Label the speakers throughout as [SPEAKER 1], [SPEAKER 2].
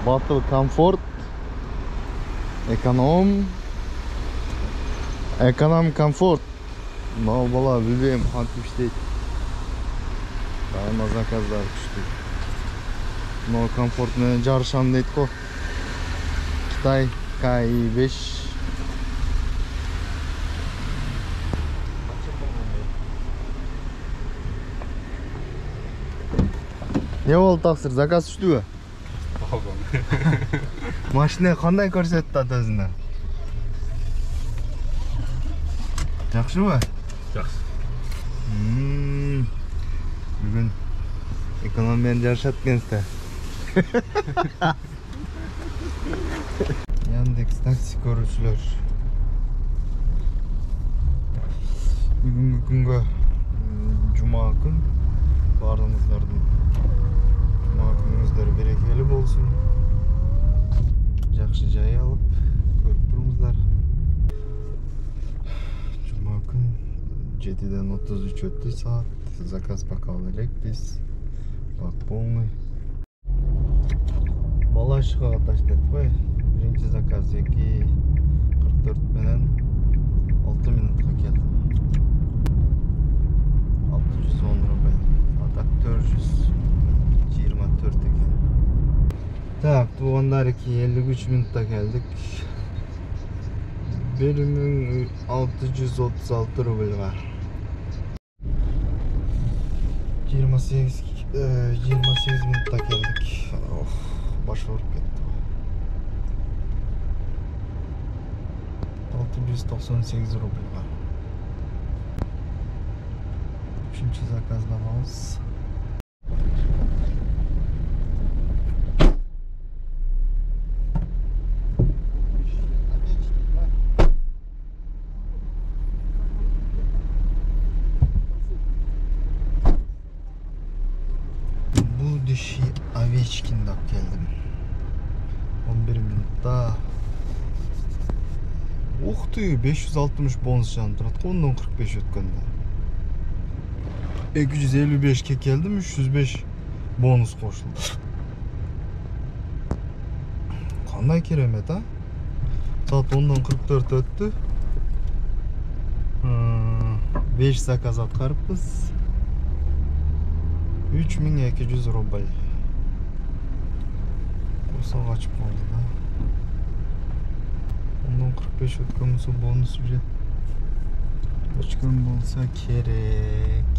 [SPEAKER 1] Battle Comfort, Ekonom Comfort. Мынау бала білбейм қантип іштейді. Дайыма заказдар күшті. Мынау комфорт менен жарышам дейді қо. Қытай KI5. Не болды тақсыр, заказ түшті бе? Машина қандай көрсетті ат өзіне? Жақсы ба?
[SPEAKER 2] Жақсы.
[SPEAKER 1] Бүгін экономияны жарышат кенсті. Яндекс такси көрушілер. Бүгінгі күнгі жұма күн. Барлығыңыздардың жұма күніңіздер берекелі болсын. Жақсы жай алып көріп тұрыңыздар. Жұма күн 7-ден 33 өтті саат. Заказ пока элекпиз. Бак полный. Балашыға таштайды қой. Бірінші заказ 2:44 менен 6 минутқа келдім. 610 рубль. Атак 424 екен. Так, туғандар 53 минутта келдік. 1636 рубль var. 28 minutта келдік. Baş vurup кетті. 698 рубль var. Üçüncü zakazlamamız. Bu dişi Ovechkin'den geldim. 11 minutta. Ух ты, 560 bonus canım тұрады. 10-45 өткенде. 255'ke geldim, 305 bonus koşuldu. Qanday keremet ha? Saat 10-44 öttü. 5 zakaz atqarıpız. 3200 rubl. Kursa kaçıp oldu da. 10-45 ötken olsa bonus ücret. Ötken olsa kerek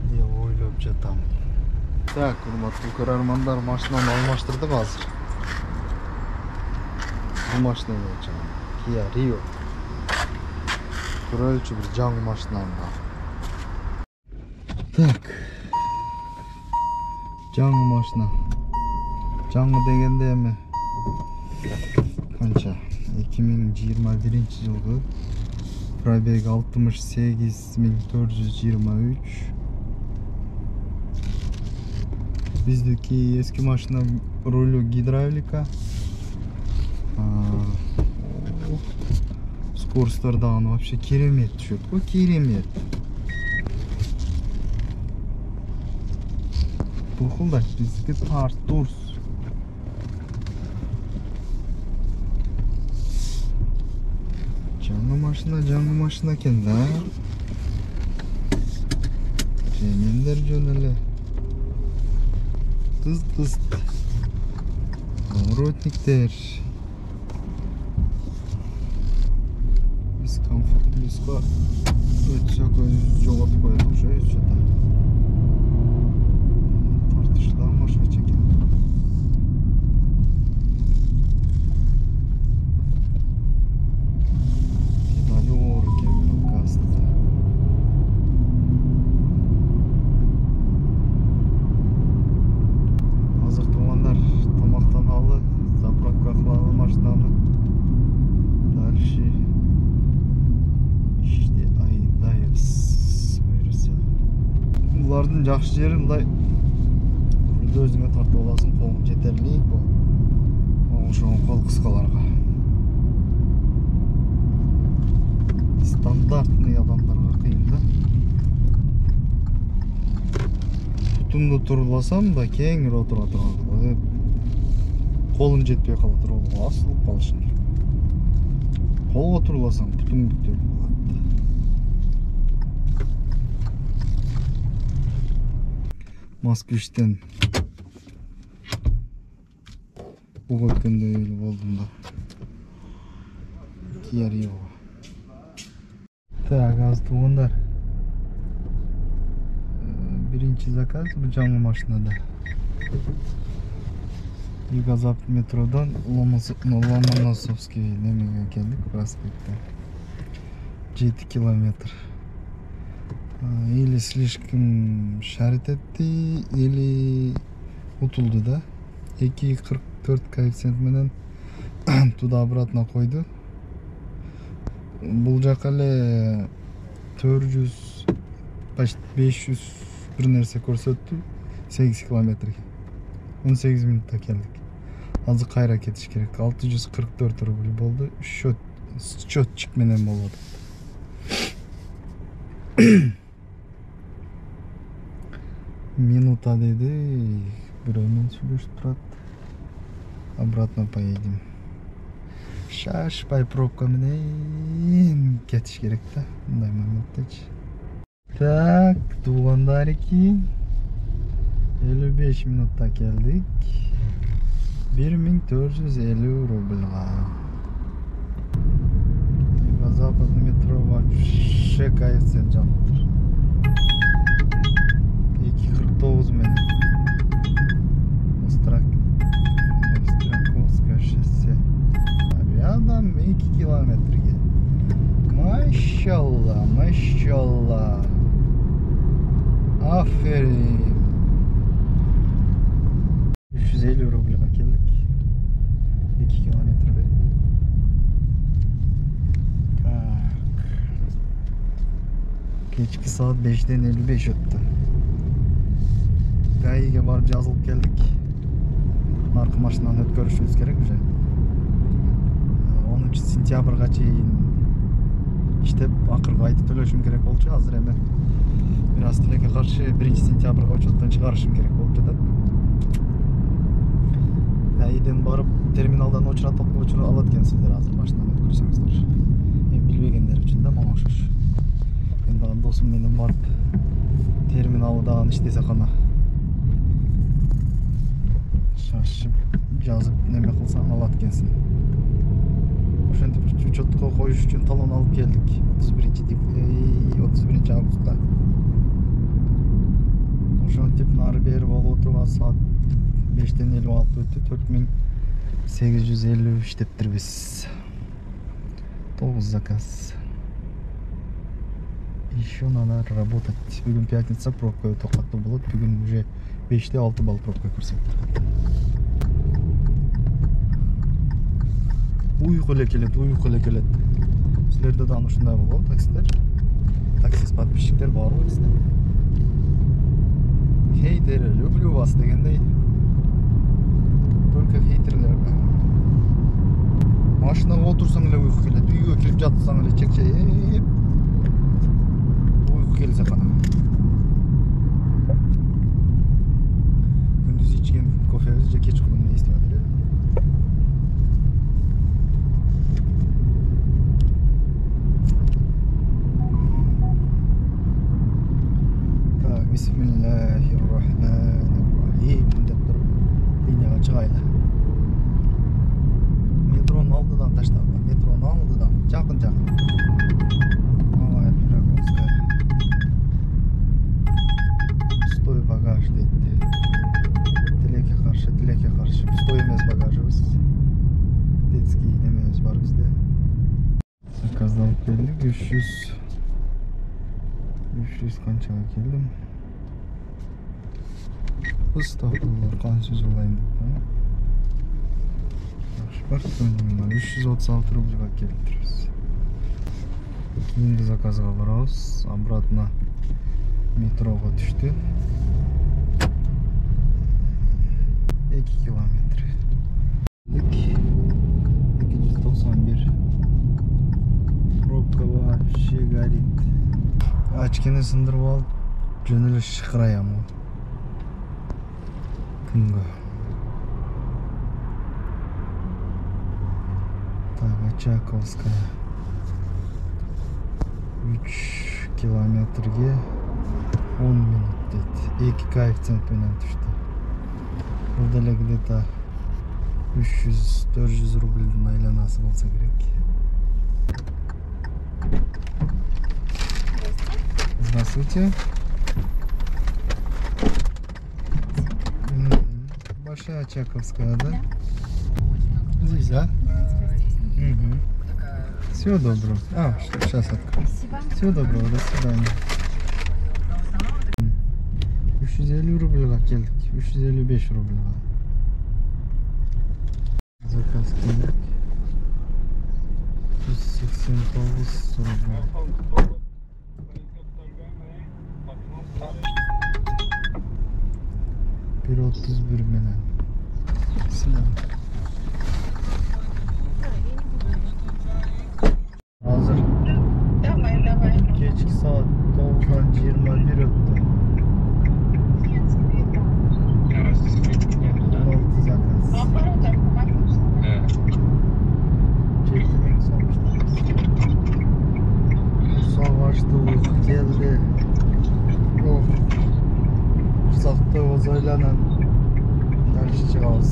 [SPEAKER 1] diye oylap jatam. Так, урматтуу көрөрмандар, машинаны алмаштырдык азыр. Бул машина болчу. Kia Rio. Көрөлчү бир жаңы машинам бар. Так. Жаңы машина. Жаңы дегенде эми канча? 2021-жылгы пробег 68423. Биздики эски машина рулю гидравлика. Скоросттардан вообще керемет түшөт. О, керемет. Бухылдак биздики тарт дурс. Жаңы машина экен да. Жемендер жөн эле. Тыз. Поворотниктер. Biz komfortluska ötsök жоготуп коет окшойбуз жада. Тартыштан башкача экен. Bunlardan жақсы жері мындай рулды өзіңе тартып аласың, қолың жетерлік бұл. Оңшоң қол қысқаларға. Стандартный адамдарға қиын да. Тұтымды тұрыласам да кеңірек отыра тұрады ғой. Қолың жетпей қалады, ол асылып қалышын. Қолға тұрыласаң, бұтың бүктеліп қалады. Москвичтен бұл өткенде үйлі болдым да. Кияр еуға. Так, аз туғандар. Birinci zakaz bu canlı maşinada. Юго-Запад метродан Ломоносовский немеге келдик, проспектте. 7 километр. Или слишком шарит этти, или утулду да. 2.44 коэффициент менен туда-обратно койду. Бул жака эле 400, почти 500 bir nerse көрсөттү. 8 километрге. 18 минутта келдик. Азыр кайра кетиш керек. 644 рубль болду. Счетчик менен болду. Минута деди. Бирөөмен сүйлөшүп турат. Обратно поедем. Шашпай пробка менен кетиш керек да. Мындай моментчи. Так, туғандарики 55 минутта келдик. 1450 рубльга. Юго-Западный метро вообще коэффициент жаныптыр. 2.49 менен. Остраковское шоссе. Рядом 2 километрге. Машалла, машалла. Aferin. 350 ruble'ga keldik. 2 kilometre. Kechki saat 5'den 55 öttü. Gayiga barıp yazılıp geldik. Arka maşından ötkөрүшүбүз керек уже. 13 сентябрга чейин иштеп, акыркы айды төлөшүм керек болчу. Азыр эми biraz tileke karşı 1 sentyabrga учеттен чыгарышым керек болуп жатат. Айден барып терминалдан очуратып алат экенсиздер, азыр машинаны өткөрсөңүздөр. Эми билбегендер үчүн да мага ошош. Мен дагы досум менен барып терминалды дагы иштесе кана. Шашып жазып неме кылсаң алат экенсин. Ошентип учетко коюш үчүн талон алып келдик. 31 августта. Ошентип нары бери болуп отурган саат 5'ten 56 өттү. 4850 иштептирбиз. 9 заказ. Еще надо работать. Бүгүн пятница, пробка өтө каттуу болот. Бүгүн уже 5'te 6 балл пробка көрсөттү. Уйку эле келет. Силерде да ушундай болот, таксистер. Таксист подписчиктер барбы бизде? Хейтер, люблю вас дегендей. Только хейтерлер. Машинага отурсаң эле уйку келет. Үйгө кирип жатсаң эле чекчейип уйку келсе кана. Күндүз ичкен кофебиз же кечкурун не истеп атат? Bismillahirrahmanirrahim деп туруп линияга чыгайлы. Метронун алдыдан таштаган. Метронун алдыдан жакын. Малая Пироговская. Стой багаж дейт. Тилекке каршы. Стой эмес багажыбыз. Детский немебиз бар бизде. Заказды алып келдик. 300 канчага келдим. Стафталар кансыз улайм деп. Шпартман 336 рубльга келиптирбиз. Кийинки заказга барабыз. Обратно метрого түштү. 2 километр. 291. Пробка вообще горит. Очкини сындырып алып, жөн эле шыкыраям. Күнгө Чайковская. 3 kilometrге 10 minut deydi. 2 коэффициент менен түштү. Бул деле где-то 300-400 рубльдин айланасы болсо керек. Здравствуйте. Большая Чайковская, да? Здесь, да? Всего доброго. Сейчас открою. Всего доброго, до свидания. 350 рубльга келдик. 355 рубльга. Заказ келдик. 189 рубль. Bir 31 menен. Sinan. Hazır. Geçki saat 9'dan 21 öttü. 16 zakaz. Çektim en son. Savaştılık geldi. Fırsatı ozaylanan karşı çıkağız.